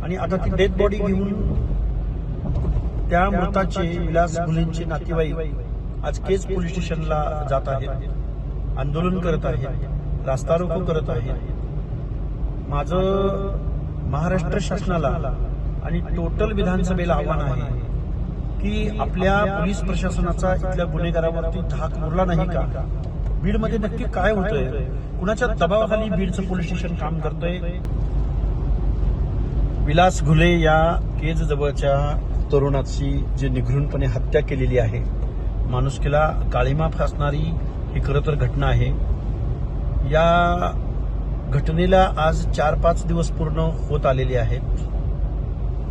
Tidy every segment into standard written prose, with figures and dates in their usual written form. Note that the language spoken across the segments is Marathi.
आणि आता ती डेड बॉडी घेऊन त्या मृताचे विलास घुलेंचे नातेवाईक आज केज पोलीस स्टेशनला जात आहेत, आंदोलन करत आहेत, रास्ता रोको करत आहेत. माझं महाराष्ट्र शासनाला आणि टोटल विधानसभेला आव्हान आहे की आपल्या पोलीस प्रशासनाचा इथल्या गुन्हेगारावरती धाक उरला नाही का? बीडमध्ये नक्की काय होतंय? कुणाच्या दबावाखाली बीडचं पोलीस स्टेशन काम करतंय? विलास घुले या केज जवळच्या तरुणाची जी निघृणपणे हत्या केलेली आहे, माणुसकीला काळीमा फासणारी ही खरं तर घटना आहे. या घटनेला आज 4-5 दिवस पूर्ण होत आलेले आहेत.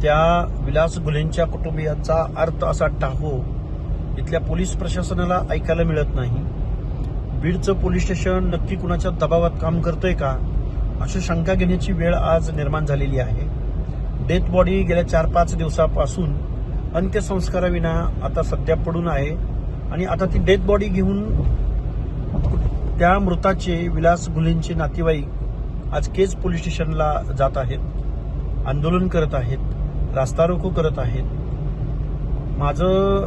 त्या विलास घुलेंच्या कुटुंबियांचा अर्थ असा टाहो इथल्या पोलीस प्रशासनाला ऐकायला मिळत नाही. बीडचं पोलीस स्टेशन नक्की कुणाच्या दबावात काम करतंय का, अशी शंका घेण्याची वेळ आज निर्माण झालेली आहे. डेथ बॉडी गेल्या 4-5 दिवसापासून अंत्यसंस्काराविना आता सध्या पडून आहे आणि आता ती डेथ बॉडी घेऊन त्या मृताचे विलास घुलेंचे नातेवाईक आज केज पोलीस स्टेशनला जात आहेत, आंदोलन करत आहेत, रास्ता रोको करत आहेत. माझं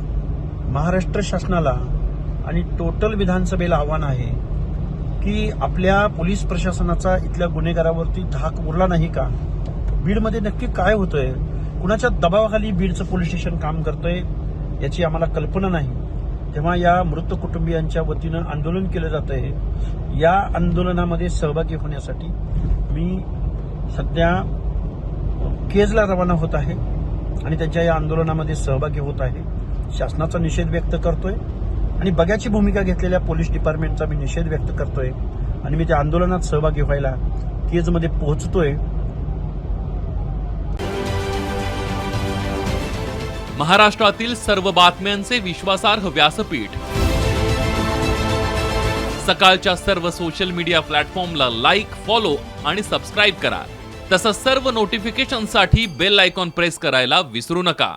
महाराष्ट्र शासनाला आणि टोटल विधानसभेला आव्हान आहे की आपल्या पोलीस प्रशासनाचा इथल्या गुन्हेगारावरती धाक उरला नाही का? बीडमध्ये नक्की काय होतंय? कुणाच्या दबावाखाली बीडचं पोलीस स्टेशन काम करतंय याची आम्हाला कल्पना नाही. तेव्हा या मृत कुटुंबियांच्या वतीनं आंदोलन केलं जात आहे. या आंदोलनामध्ये सहभागी होण्यासाठी मी सध्या केजला रवाना होत आहे आणि त्यांच्या या आंदोलनामध्ये सहभागी होत आहे. शासनाचा निषेध व्यक्त करतोय आणि बघ्याची भूमिका घेतलेल्या पोलीस डिपार्टमेंटचा मी निषेध व्यक्त करतोय आणि मी त्या आंदोलनात सहभागी व्हायला केजमध्ये पोहोचतोय. महाराष्ट्रातील सर्व बातम्यांचे विश्वासार्ह व्यासपीठ. सकाळच्या सर्व सोशल मीडिया प्लॅटफॉर्मला लाईक, फॉलो आणि सबस्क्राईब करा. तसंच सर्व नोटिफिकेशनसाठी बेल आयकॉन प्रेस करायला विसरू नका.